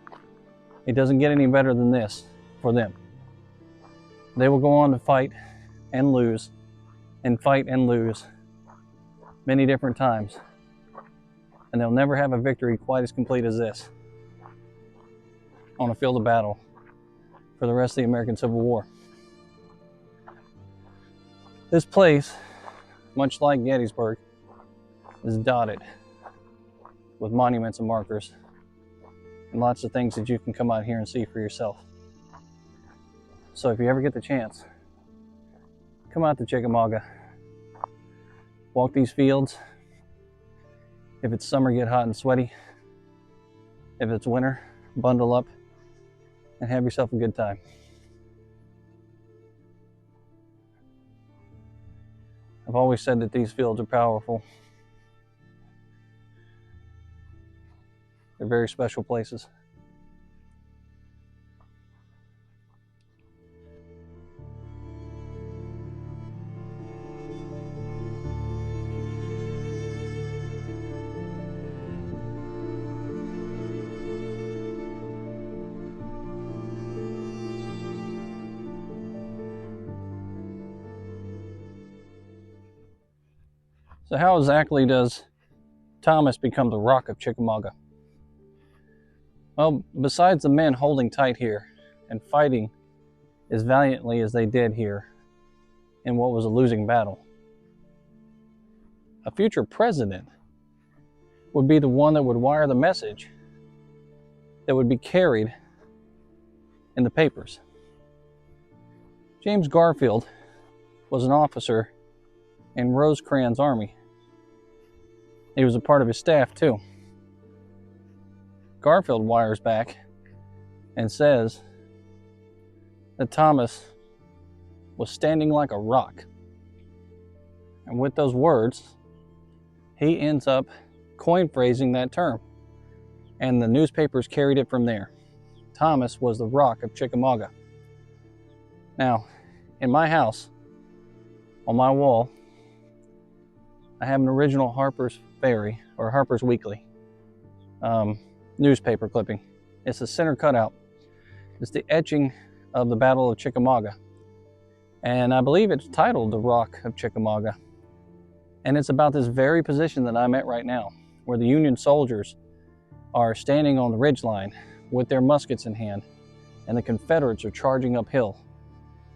It doesn't get any better than this for them. They will go on to fight and lose, and fight and lose many different times. And they'll never have a victory quite as complete as this on a field of battle for the rest of the American Civil War. This place, much like Gettysburg, is dotted with monuments and markers and lots of things that you can come out here and see for yourself. So if you ever get the chance, come out to Chickamauga, walk these fields. If it's summer, get hot and sweaty. If it's winter, bundle up and have yourself a good time. I've always said that these fields are powerful. They're very special places. So how exactly does Thomas become the Rock of Chickamauga? Well, besides the men holding tight here and fighting as valiantly as they did here in what was a losing battle, a future president would be the one that would wire the message that would be carried in the papers. James Garfield was an officer in Rosecrans' army. He was a part of his staff too. Garfield wires back and says that Thomas was standing like a rock. And with those words, he ends up coin phrasing that term. And the newspapers carried it from there. Thomas was the Rock of Chickamauga. Now, in my house, on my wall, I have an original Harper's Ferry, or Harper's Weekly newspaper clipping. It's the center cutout. It's the etching of the Battle of Chickamauga. And I believe it's titled The Rock of Chickamauga. And it's about this very position that I'm at right now, where the Union soldiers are standing on the ridgeline with their muskets in hand, and the Confederates are charging uphill,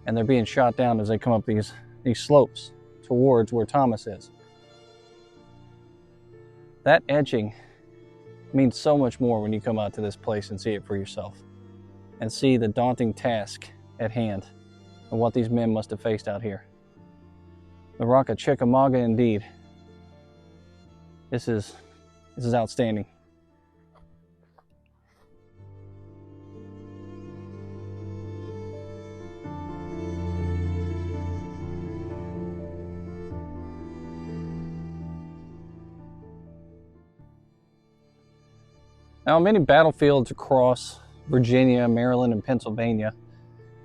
and they're being shot down as they come up these slopes towards where Thomas is. That etching means so much more when you come out to this place and see it for yourself, and see the daunting task at hand and what these men must have faced out here. The Rock of Chickamauga, indeed. This is outstanding. Now, on many battlefields across Virginia, Maryland, and Pennsylvania,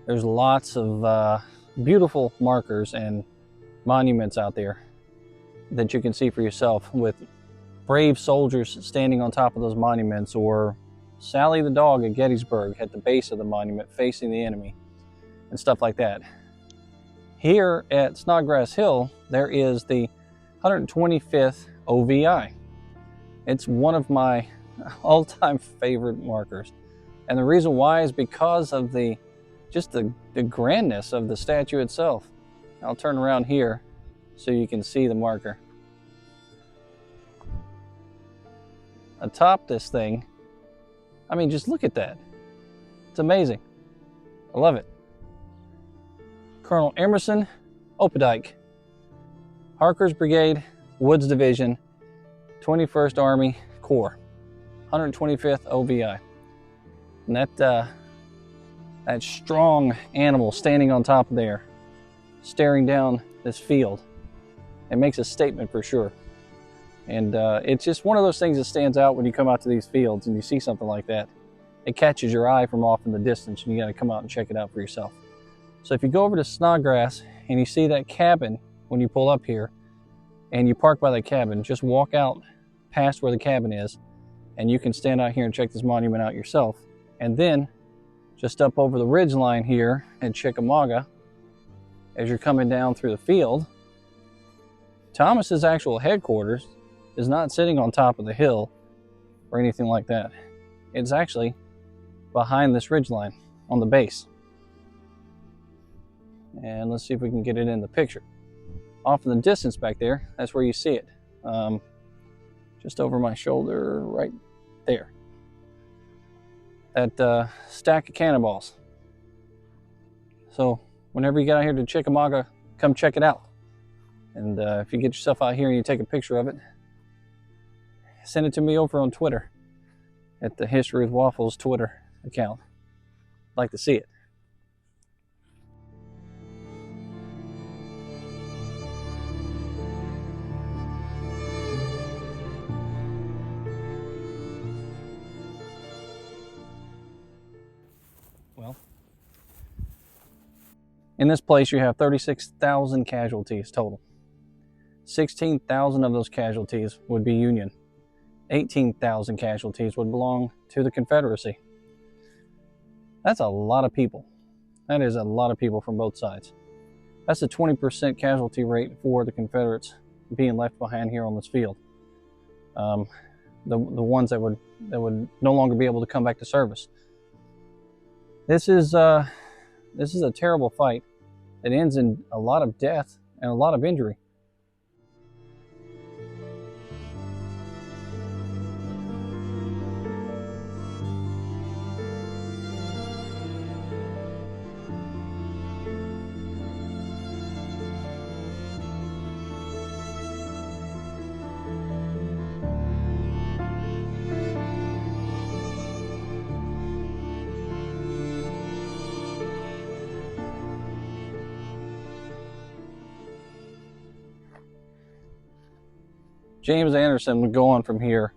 there's lots of beautiful markers and monuments out there that you can see for yourself, with brave soldiers standing on top of those monuments, or Sally the dog at Gettysburg at the base of the monument facing the enemy, and stuff like that. Here at Snodgrass Hill, there is the 125th OVI. It's one of my all-time favorite markers, and the reason why is because of the grandness of the statue itself. I'll turn around here so you can see the marker. Atop this thing, I mean, just look at that. It's amazing. I love it. Colonel Emerson Opdyke, Harker's Brigade, Woods Division, 21st Army Corps, 125th OVI. And that strong animal standing on top of there, staring down this field, it makes a statement for sure. And it's just one of those things that stands out when you come out to these fields and you see something like that. It catches your eye from off in the distance, and you got to come out and check it out for yourself. So if you go over to Snodgrass and you see that cabin when you pull up here and you park by that cabin, just walk out past where the cabin is, and you can stand out here and check this monument out yourself. And then just up over the ridge line here in Chickamauga, as you're coming down through the field, Thomas's actual headquarters is not sitting on top of the hill or anything like that. It's actually behind this ridge line on the base. And let's see if we can get it in the picture. Off in the distance back there, that's where you see it. Just over my shoulder right there. That stack of cannonballs. So whenever you get out here to Chickamauga, come check it out. And if you get yourself out here and you take a picture of it, send it to me over on Twitter at the History with Waffles Twitter account. I'd like to see it. Well, in this place you have 36,000 casualties total. 16,000 of those casualties would be Union. 18,000 casualties would belong to the Confederacy. That's a lot of people. That is a lot of people from both sides. That's a 20% casualty rate for the Confederates being left behind here on this field. The ones that would no longer be able to come back to service. This is a terrible fight that ends in a lot of death and a lot of injury. James Anderson would go on from here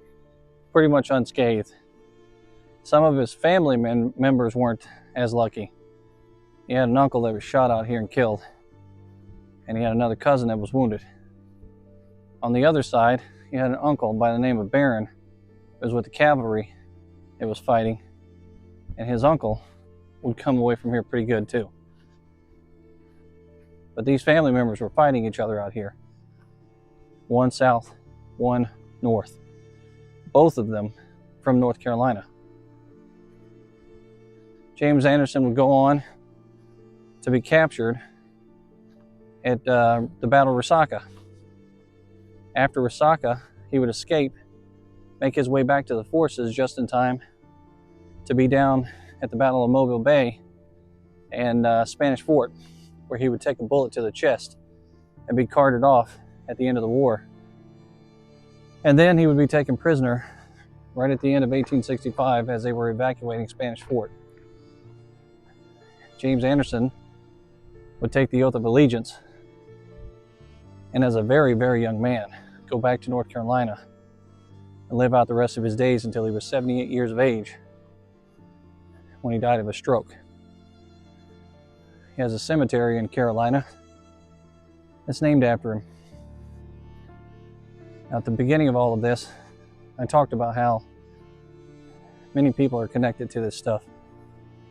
pretty much unscathed. Some of his family members weren't as lucky. He had an uncle that was shot out here and killed, and he had another cousin that was wounded. On the other side, he had an uncle by the name of Barron who was with the cavalry that was fighting, and his uncle would come away from here pretty good too. But these family members were fighting each other out here. One south, one north. Both of them from North Carolina. James Anderson would go on to be captured at the Battle of Resaca. After Resaca, he would escape, make his way back to the forces just in time to be down at the Battle of Mobile Bay and Spanish Fort, where he would take a bullet to the chest and be carted off at the end of the war. And then he would be taken prisoner right at the end of 1865 as they were evacuating Spanish Fort. James Anderson would take the oath of allegiance, and as a very, very young man, go back to North Carolina and live out the rest of his days until he was 78 years of age when he died of a stroke. He has a cemetery in Carolina that's named after him. Now, at the beginning of all of this, I talked about how many people are connected to this stuff,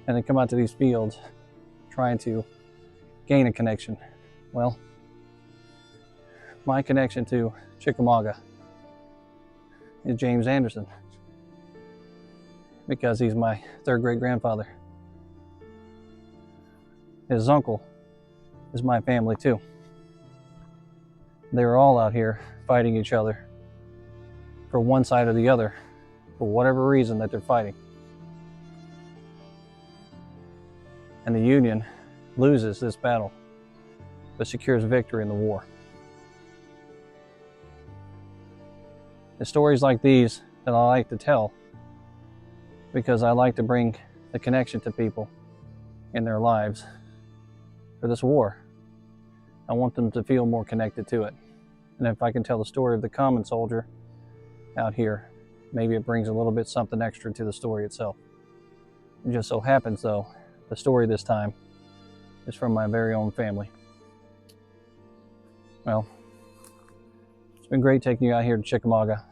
and they come out to these fields trying to gain a connection. Well, my connection to Chickamauga is James Anderson, because he's my third great grandfather. His uncle is my family too. They were all out here fighting each other for one side or the other, for whatever reason that they're fighting. And the Union loses this battle, but secures victory in the war. It's stories like these that I like to tell, because I like to bring the connection to people in their lives for this war. I want them to feel more connected to it. And if I can tell the story of the common soldier out here, maybe it brings a little bit something extra to the story itself. It just so happens, though, the story this time is from my very own family. Well, it's been great taking you out here to Chickamauga.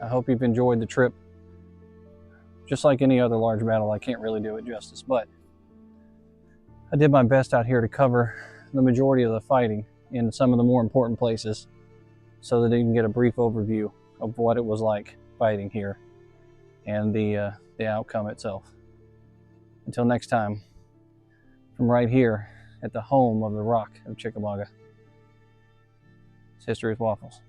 I hope you've enjoyed the trip. Just like any other large battle, I can't really do it justice, but I did my best out here to cover the majority of the fighting in some of the more important places, so that you can get a brief overview of what it was like fighting here and the outcome itself. Until next time, from right here at the home of the Rock of Chickamauga, it's History with Waffles.